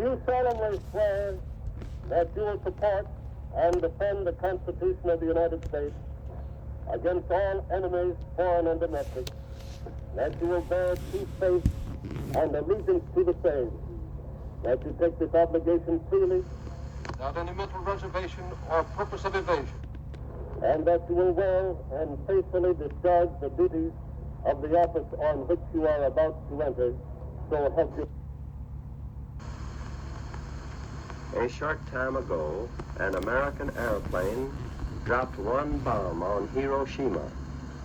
you solemnly swear that you will support and defend the Constitution of the United States against all enemies, foreign and domestic, that you will bear true faith and allegiance to the same, that you take this obligation freely, without any mental reservation or purpose of evasion, and that you will well and faithfully discharge the duties of the office on which you are about to enter, so help you. A short time ago, an American airplane dropped one bomb on Hiroshima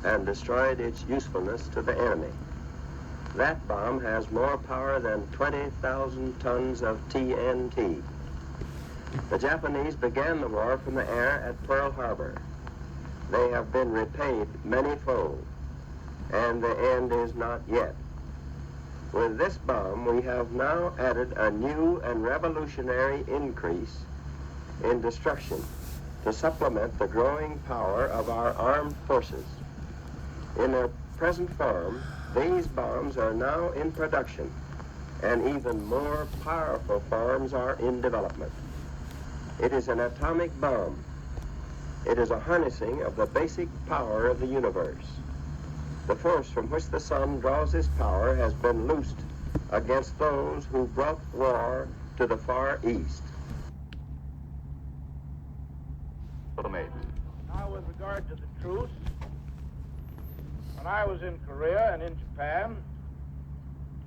and destroyed its usefulness to the enemy. That bomb has more power than 20,000 tons of TNT. The Japanese began the war from the air at Pearl Harbor. They have been repaid many-fold, and the end is not yet. With this bomb, we have now added a new and revolutionary increase in destruction to supplement the growing power of our armed forces. In their present form, these bombs are now in production, and even more powerful forms are in development. It is an atomic bomb. It is a harnessing of the basic power of the universe. The force from which the sun draws his power has been loosed against those who brought war to the Far East. Now, with regard to the truce, when I was in Korea and in Japan,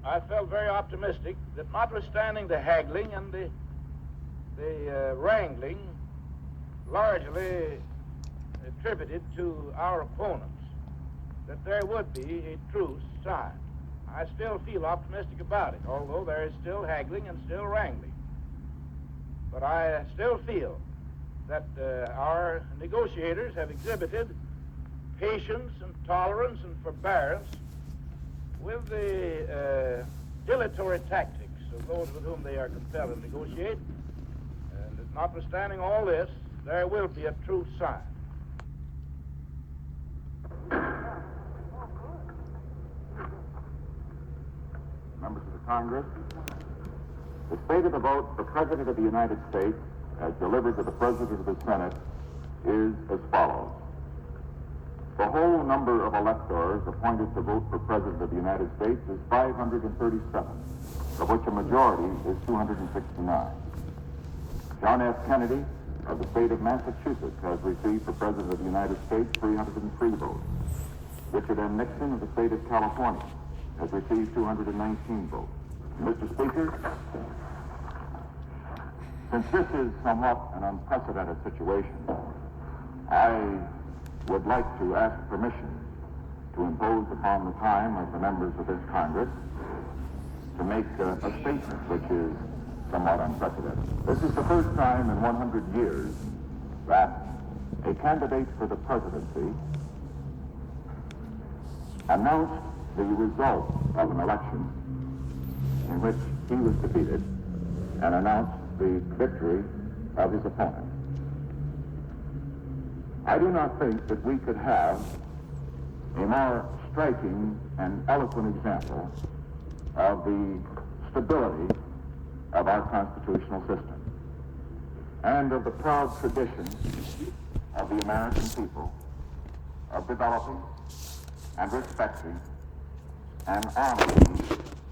I felt very optimistic that notwithstanding the haggling and the wrangling, largely attributed to our opponents, that there would be a truce signed. I still feel optimistic about it, although there is still haggling and still wrangling. But I still feel that our negotiators have exhibited patience and tolerance and forbearance with the dilatory tactics of those with whom they are compelled to negotiate. And that notwithstanding all this, there will be a truce signed. Members of the Congress, the state of the vote for President of the United States, as delivered to the President of the Senate, is as follows. The whole number of electors appointed to vote for President of the United States is 537, of which a majority is 269. John F. Kennedy of the state of Massachusetts has received for President of the United States 303 votes. Richard M. Nixon of the state of California has received 219 votes. Mr. Speaker, since this is somewhat an unprecedented situation, I would like to ask permission to impose upon the time of the members of this Congress to make a statement which is somewhat unprecedented. This is the first time in 100 years that a candidate for the presidency announced the result of an election in which he was defeated and announced the victory of his opponent. I do not think that we could have a more striking and eloquent example of the stability of our constitutional system and of the proud tradition of the American people of developing and respecting and honoring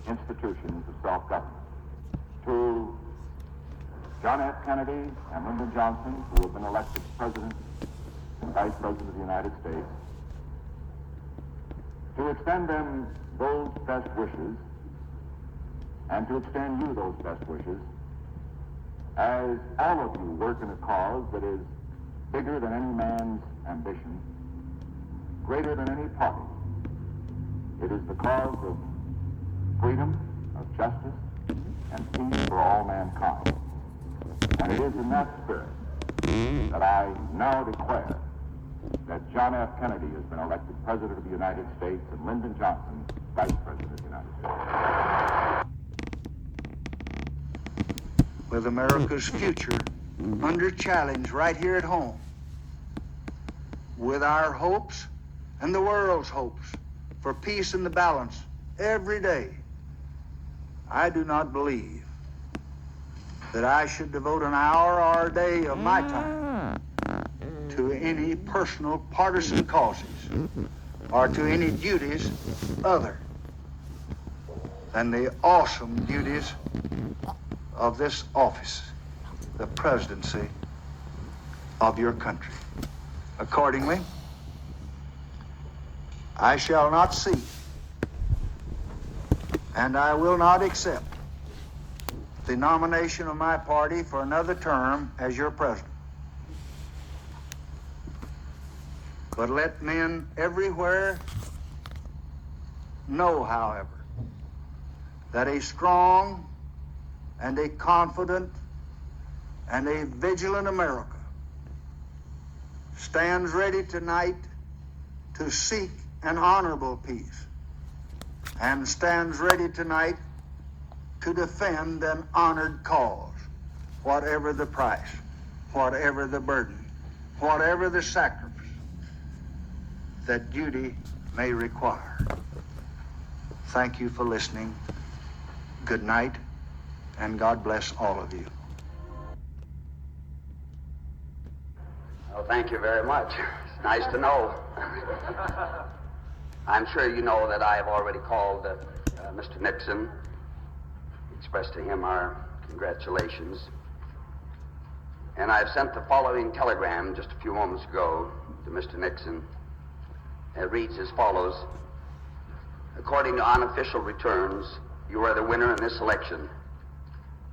institutions of self-government. To John F. Kennedy and Lyndon Johnson, who have been elected President and Vice President of the United States, to extend them those best wishes and to extend you those best wishes as all of you work in a cause that is bigger than any man's ambition, greater than any party. It is the cause of freedom, of justice, and peace for all mankind. And it is in that spirit that I now declare that John F. Kennedy has been elected President of the United States and Lyndon Johnson Vice President of the United States. With America's future under challenge right here at home, with our hopes and the world's hopes for peace and the balance every day, I do not believe that I should devote an hour or a day of my time to any personal partisan causes or to any duties other than the awesome duties of this office, the presidency of your country. Accordingly, I shall not seek and I will not accept the nomination of my party for another term as your president. But let men everywhere know, however, that a strong and a confident and a vigilant America stands ready tonight to seek an honorable peace and stands ready tonight to defend an honored cause, whatever the price, whatever the burden, whatever the sacrifice that duty may require. Thank you for listening. Good night, and God bless all of you. Well, thank you very much. It's nice to know. I'm sure you know that I have already called Mr. Nixon, expressed to him our congratulations. And I've sent the following telegram just a few moments ago to Mr. Nixon. It reads as follows: according to unofficial returns, you are the winner in this election.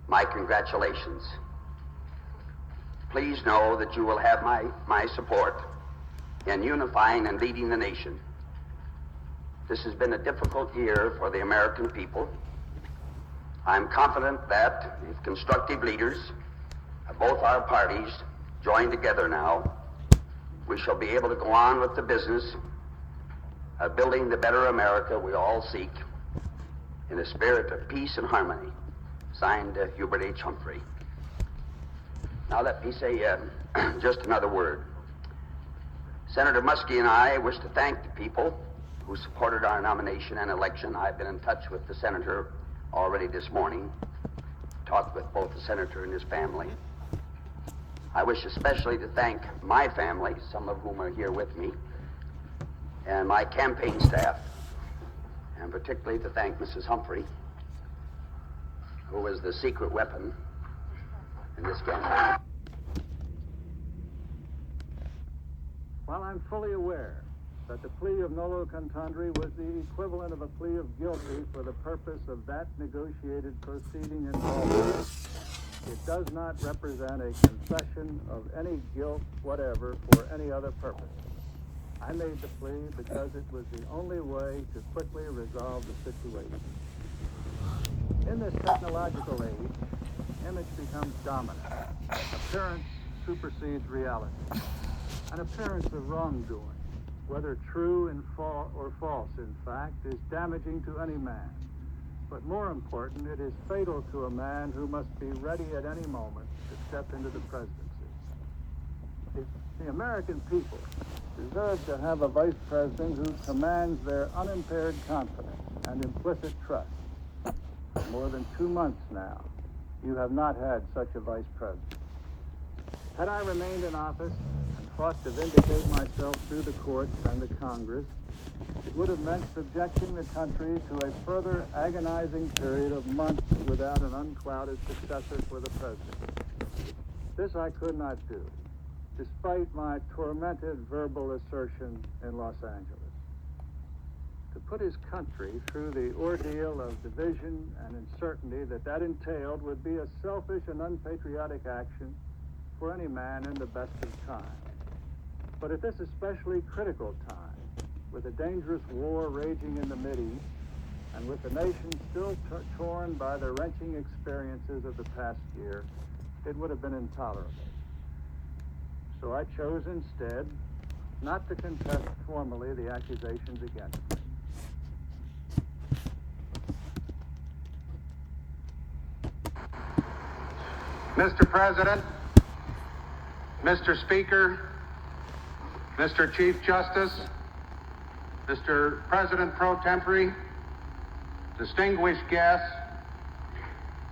My congratulations. Please know that you will have my support in unifying and leading the nation. This has been a difficult year for the American people. I'm confident that if constructive leaders of both our parties join together now, we shall be able to go on with the business of building the better America we all seek in a spirit of peace and harmony. Signed, Hubert H. Humphrey. Now let me say just another word. Senator Muskie and I wish to thank the people who supported our nomination and election. I've been in touch with the senator already this morning, talked with both the senator and his family. I wish especially to thank my family, some of whom are here with me, and my campaign staff, and particularly to thank Mrs. Humphrey, who was the secret weapon in this campaign. While I'm fully aware that the plea of nolo contendere was the equivalent of a plea of guilty for the purpose of that negotiated proceeding involved, it does not represent a confession of any guilt whatever for any other purpose. I made the plea because it was the only way to quickly resolve the situation. In this technological age, image becomes dominant. Appearance supersedes reality. An appearance of wrongdoing, whether true or false, in fact, is damaging to any man. But more important, it is fatal to a man who must be ready at any moment to step into the presidency. The American people deserve to have a vice president who commands their unimpaired confidence and implicit trust. For more than 2 months now, you have not had such a vice president. Had I remained in office and fought to vindicate myself through the courts and the Congress, it would have meant subjecting the country to a further agonizing period of months without an unclouded successor for the president. This I could not do, despite my tormented verbal assertion in Los Angeles. To put his country through the ordeal of division and uncertainty that entailed would be a selfish and unpatriotic action for any man in the best of times. But at this especially critical time, with a dangerous war raging in the Mideast, and with the nation still torn by the wrenching experiences of the past year, it would have been intolerable. So I chose instead not to contest formally the accusations against me. Mr. President, Mr. Speaker, Mr. Chief Justice, Mr. President Pro Tempore, distinguished guests,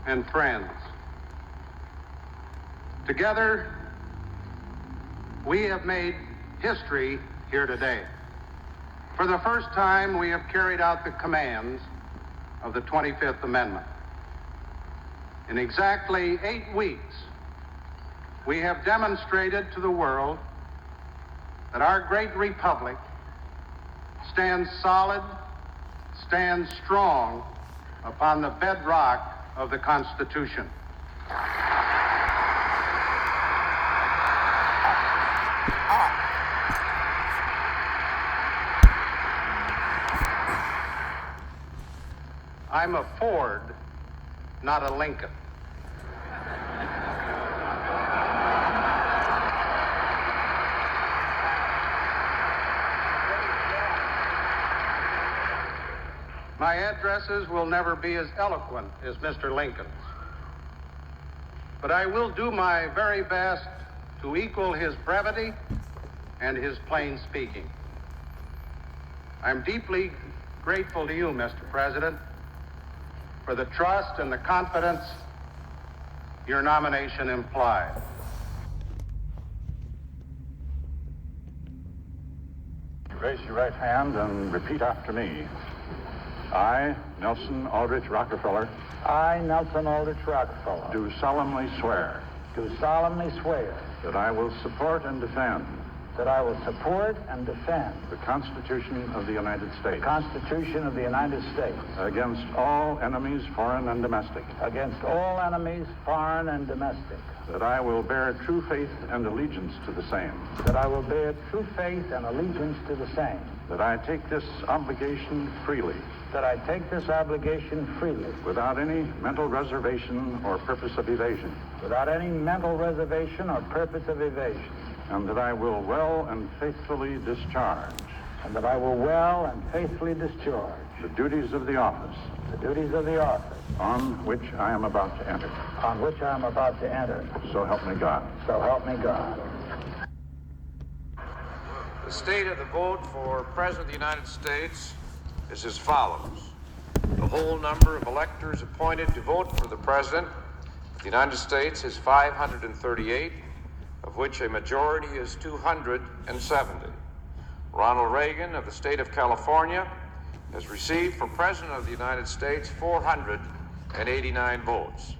and friends. Together, we have made history here today. For the first time, we have carried out the commands of the 25th Amendment. In exactly 8 weeks, we have demonstrated to the world that our great republic stands solid, stands strong upon the bedrock of the Constitution. I'm a Ford, not a Lincoln. My addresses will never be as eloquent as Mr. Lincoln's, but I will do my very best to equal his brevity and his plain speaking. I'm deeply grateful to you, Mr. President, for the trust and the confidence your nomination implied. Raise your right hand and repeat after me. I, Nelson Aldrich Rockefeller, I, Nelson Aldrich Rockefeller, do solemnly swear do solemnly swear that I will support and defend that I will support and defend the Constitution of the United States the Constitution of the United States against all enemies, foreign and domestic, against all enemies, foreign and domestic, that I will bear true faith and allegiance to the same, that I will bear true faith and allegiance to the same, that I take this obligation freely, that I take this obligation freely, without any mental reservation or purpose of evasion, without any mental reservation or purpose of evasion, and that I will well and faithfully discharge and that I will well and faithfully discharge the duties of the office on which I am about to enter. So help me God. So help me God. The state of the vote for President of the United States is as follows. The whole number of electors appointed to vote for the President of the United States is 538, of which a majority is 270. Ronald Reagan of the state of California has received for President of the United States 489 votes.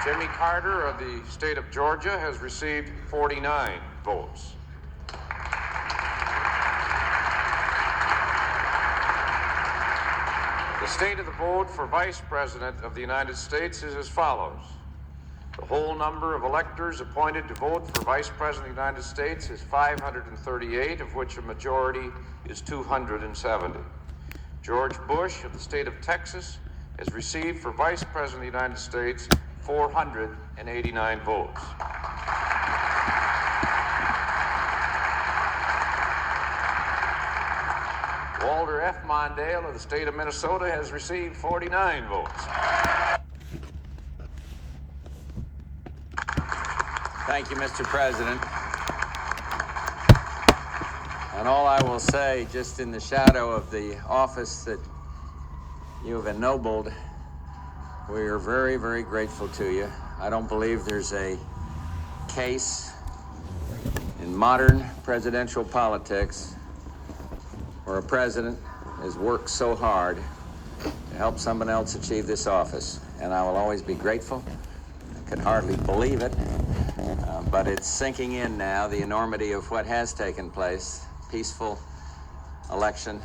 Jimmy Carter of the state of Georgia has received 49 votes. The state of the vote for Vice President of the United States is as follows. The whole number of electors appointed to vote for Vice President of the United States is 538, of which a majority is 270. George Bush of the state of Texas has received for Vice President of the United States 489 votes. Walter F. Mondale of the state of Minnesota has received 49 votes. Thank you, Mr. President. And all I will say, just in the shadow of the office that you have ennobled, we are very, very grateful to you. I don't believe there's a case in modern presidential politics where a president has worked so hard to help someone else achieve this office. And I will always be grateful. I can hardly believe it, but it's sinking in now, the enormity of what has taken place. Peaceful election,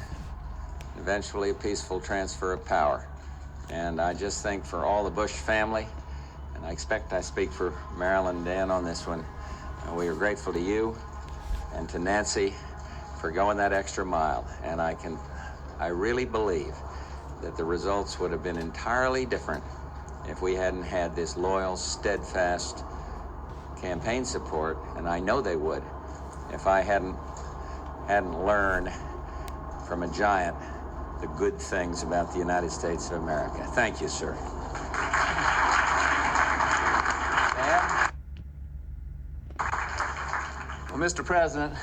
eventually a peaceful transfer of power. And I just think for all the Bush family, and I expect I speak for Marilyn and Dan on this one, we are grateful to you and to Nancy for going that extra mile. And I really believe that the results would have been entirely different if we hadn't had this loyal, steadfast campaign support, and I know they would, if I hadn't learned from a giant the good things about the United States of America. Thank you, sir. Well, Mr. President,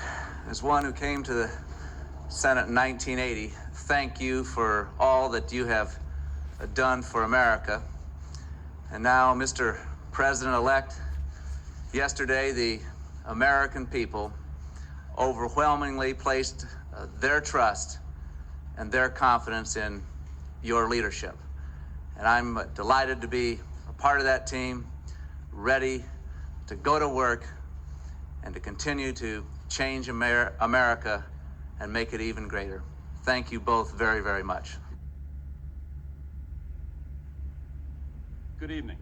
as one who came to the Senate in 1980, thank you for all that you have done for America. And now, Mr. President-elect, yesterday the American people overwhelmingly placed their trust and their confidence in your leadership. And I'm delighted to be a part of that team, ready to go to work and to continue to change America and make it even greater. Thank you both very, very much. Good evening.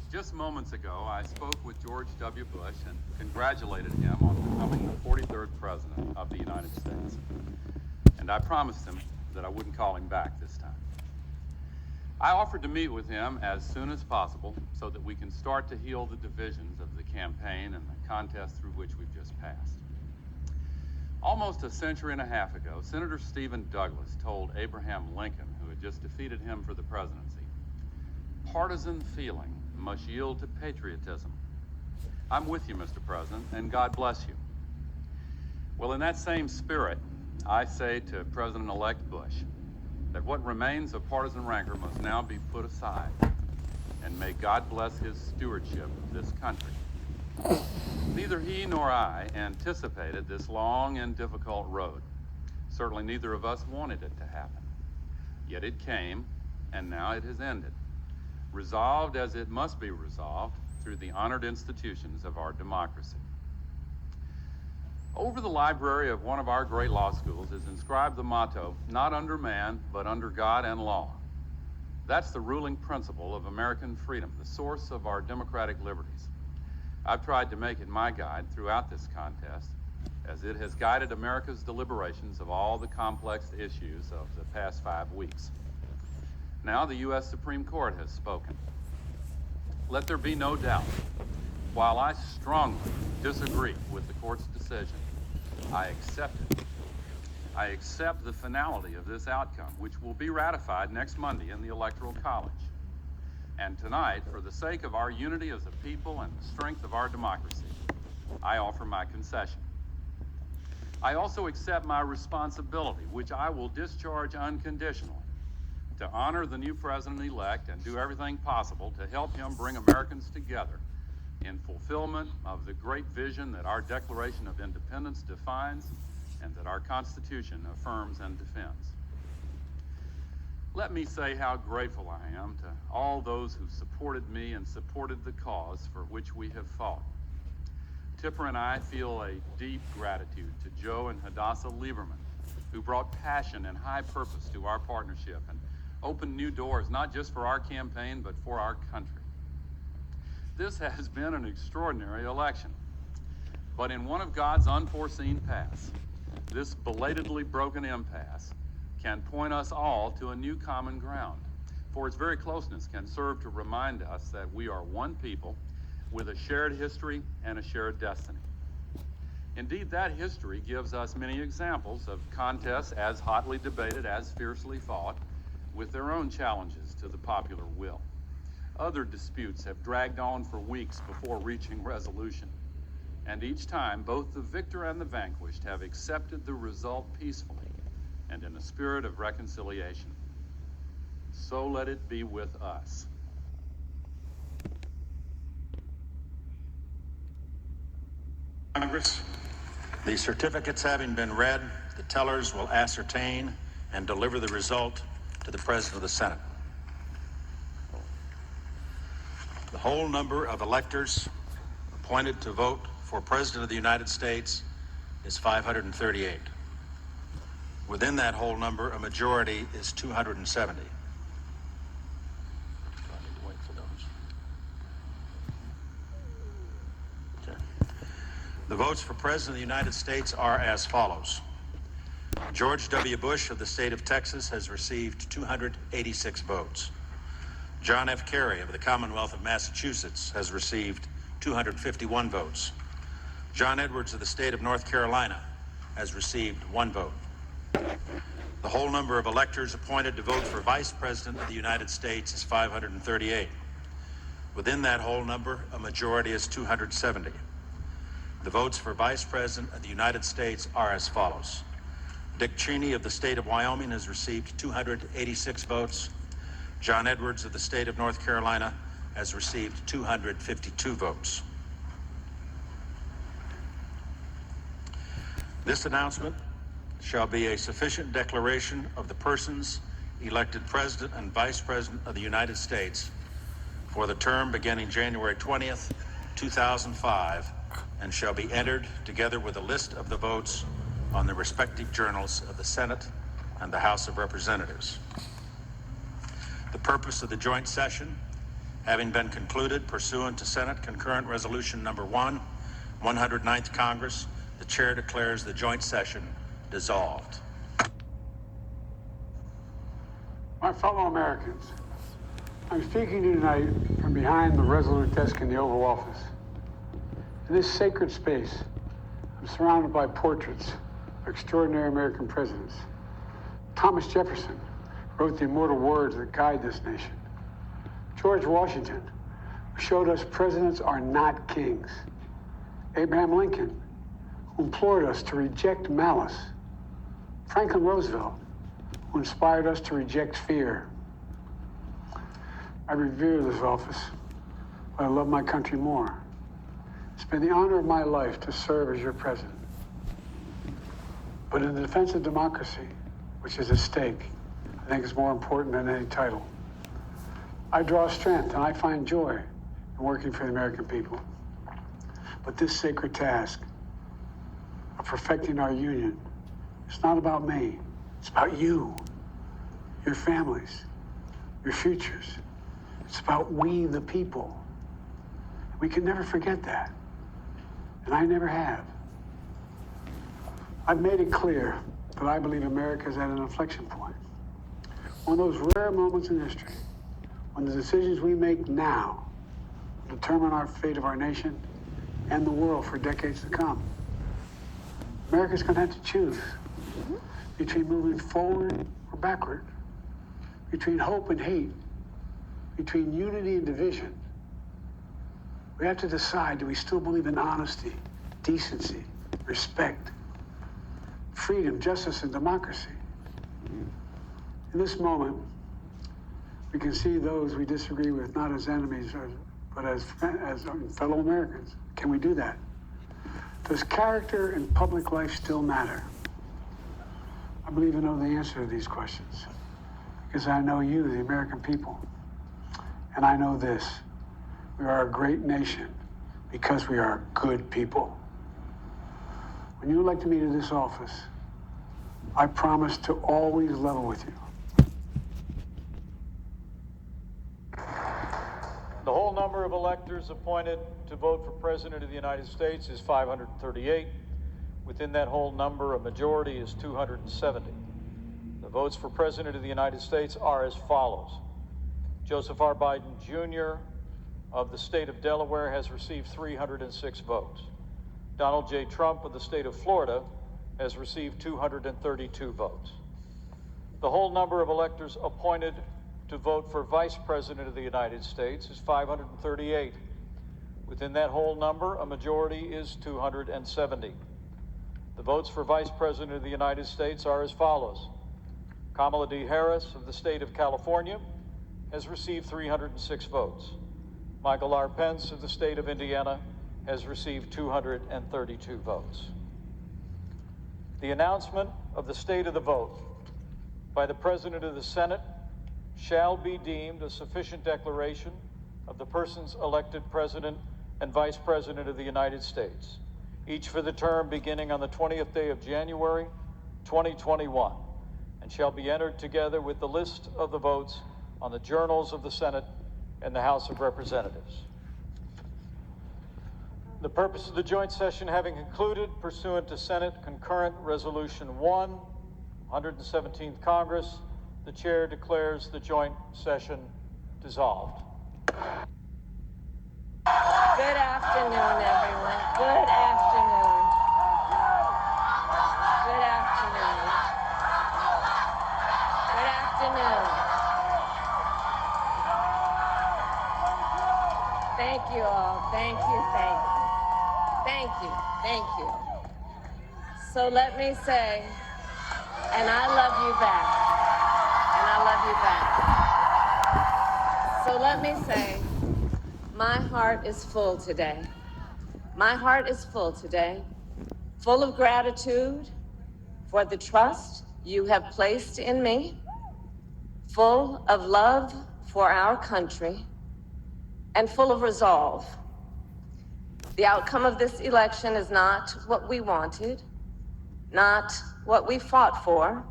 Just moments ago, I spoke with George W. Bush and congratulated him on becoming the 43rd President of the United States. And I promised him that I wouldn't call him back this time. I offered to meet with him as soon as possible so that we can start to heal the divisions of the campaign and the contest through which we've just passed. Almost a century and a half ago, Senator Stephen Douglas told Abraham Lincoln, who had just defeated him for the presidency, "Partisan feeling must yield to patriotism." I'm with you, Mr. President, and God bless you. Well, in that same spirit, I say to President-elect Bush that what remains of partisan rancor must now be put aside, and may God bless his stewardship of this country. Neither he nor I anticipated this long and difficult road. Certainly neither of us wanted it to happen. Yet it came, and now it has ended, resolved as it must be resolved through the honored institutions of our democracy. Over the library of one of our great law schools is inscribed the motto, "Not under man, but under God and law." That's the ruling principle of American freedom, the source of our democratic liberties. I've tried to make it my guide throughout this contest, as it has guided America's deliberations of all the complex issues of the past 5 weeks. Now the U.S. Supreme Court has spoken. Let there be no doubt, while I strongly disagree with the court's decision, I accept it. I accept the finality of this outcome, which will be ratified next Monday in the Electoral College. And tonight, for the sake of our unity as a people and the strength of our democracy, I offer my concession. I also accept my responsibility, which I will discharge unconditionally, to honor the new president-elect and do everything possible to help him bring Americans together in fulfillment of the great vision that our Declaration of Independence defines and that our Constitution affirms and defends. Let me say how grateful I am to all those who supported me and supported the cause for which we have fought. Tipper and I feel a deep gratitude to Joe and Hadassah Lieberman, who brought passion and high purpose to our partnership and opened new doors, not just for our campaign, but for our country. This has been an extraordinary election, but in one of God's unforeseen paths, this belatedly broken impasse can point us all to a new common ground, for its very closeness can serve to remind us that we are one people with a shared history and a shared destiny. Indeed, that history gives us many examples of contests as hotly debated, as fiercely fought, with their own challenges to the popular will. Other disputes have dragged on for weeks before reaching resolution, and each time both the victor and the vanquished have accepted the result peacefully and in a spirit of reconciliation. So let it be with us. Congress, the certificates having been read, the tellers will ascertain and deliver the result to the President of the Senate. The whole number of electors appointed to vote for President of the United States is 538. Within that whole number, a majority is 270. The votes for President of the United States are as follows. George W. Bush of the state of Texas has received 286 votes. John F. Kerry of the Commonwealth of Massachusetts has received 251 votes. John Edwards of the state of North Carolina has received 1 vote. The whole number of electors appointed to vote for Vice President of the United States is 538. Within that whole number, a majority is 270. The votes for Vice President of the United States are as follows. Dick Cheney of the state of Wyoming has received 286 votes. John Edwards of the state of North Carolina has received 252 votes. This announcement shall be a sufficient declaration of the persons elected President and Vice President of the United States for the term beginning January 20th, 2005, and shall be entered together with a list of the votes on the respective journals of the Senate and the House of Representatives. The purpose of the joint session having been concluded pursuant to Senate Concurrent Resolution Number 1, 109th Congress, the chair declares the joint session dissolved. My fellow Americans, I'm speaking to you tonight from behind the resolute desk in the Oval Office. In this sacred space, I'm surrounded by portraits of extraordinary American presidents. Thomas Jefferson wrote the immortal words that guide this nation. George Washington, who showed us presidents are not kings. Abraham Lincoln, who implored us to reject malice. Franklin Roosevelt, who inspired us to reject fear. I revere this office, but I love my country more. It's been the honor of my life to serve as your president. But in the defense of democracy, which is at stake, I think it's more important than any title. I draw strength and I find joy in working for the American people. But this sacred task of perfecting our union, it's not about me. It's about you, your families, your futures. It's about we, the people. We can never forget that. And I never have. I've made it clear that I believe America is at an inflection point. One of those rare moments in history when the decisions we make now determine our fate of our nation and the world for decades to come. America's going to have to choose between moving forward or backward, between hope and hate, between unity and division. We have to decide, do we still believe in honesty, decency, respect, freedom, justice, and democracy? In this moment, we can see those we disagree with not as enemies, but as fellow Americans. Can we do that? Does character in public life still matter? I believe I know the answer to these questions because I know you, the American people. And I know this, we are a great nation because we are good people. When you elected me to this office, I promise to always level with you. The whole number of electors appointed to vote for President of the United States is 538. Within that whole number, a majority is 270. The votes for President of the United States are as follows. Joseph R. Biden, Jr. of the state of Delaware has received 306 votes. Donald J. Trump of the state of Florida has received 232 votes. The whole number of electors appointed to vote for Vice President of the United States is 538. Within that whole number, a majority is 270. The votes for Vice President of the United States are as follows. Kamala Harris of the state of California has received 306 votes. Michael R. Pence of the state of Indiana has received 232 votes. The announcement of the state of the vote by the President of the Senate shall be deemed a sufficient declaration of the persons elected President and Vice President of the United States, each for the term beginning on the 20th day of January, 2021, and shall be entered together with the list of the votes on the journals of the Senate and the House of Representatives. The purpose of the joint session having concluded, pursuant to Senate Concurrent Resolution 1, 117th Congress, the chair declares the joint session dissolved. Good afternoon, everyone. Good afternoon. Good afternoon. Good afternoon. Thank you all. Thank you, thank you. Thank you. Thank you. So let me say, and I love you back. And I love you back. So let me say, my heart is full today. My heart is full today, full of gratitude for the trust you have placed in me, full of love for our country, and full of resolve. The outcome of this election is not what we wanted, not what we fought for,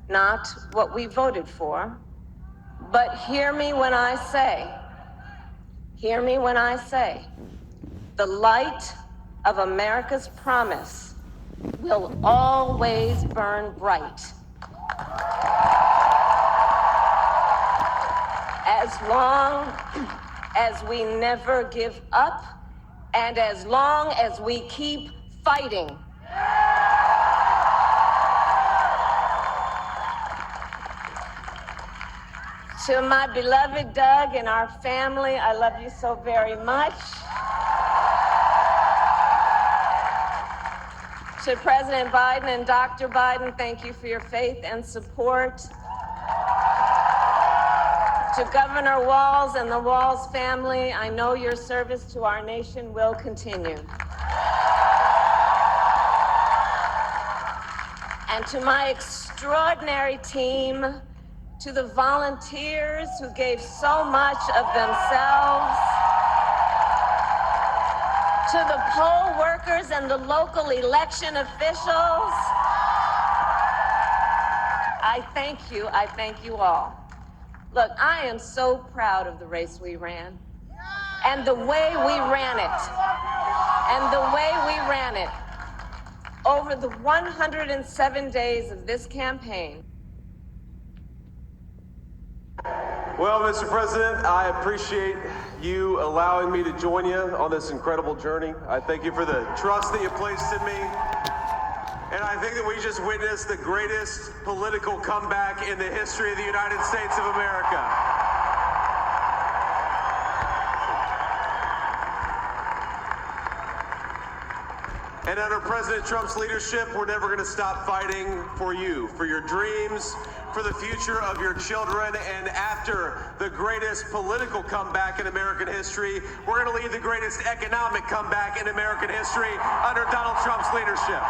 not what we voted for, but hear me when I say, the light of America's promise will always burn bright. As long as we never give up, and as long as we keep fighting. To my beloved Doug and our family, I love you so very much. To President Biden and Dr. Biden, thank you for your faith and support. To Governor Walz and the Walz family, I know your service to our nation will continue. And to my extraordinary team, to the volunteers who gave so much of themselves, to the poll workers and the local election officials, I thank you all. Look, I am so proud of the race we ran, and the way we ran it, over the 107 days of this campaign. Well, Mr. President, I appreciate you allowing me to join you on this incredible journey. I thank you for the trust that you placed in me. And I think that we just witnessed the greatest political comeback in the history of the United States of America. And under President Trump's leadership, we're never going to stop fighting for you, for your dreams, for the future of your children. And after the greatest political comeback in American history, we're going to lead the greatest economic comeback in American history under Donald Trump's leadership.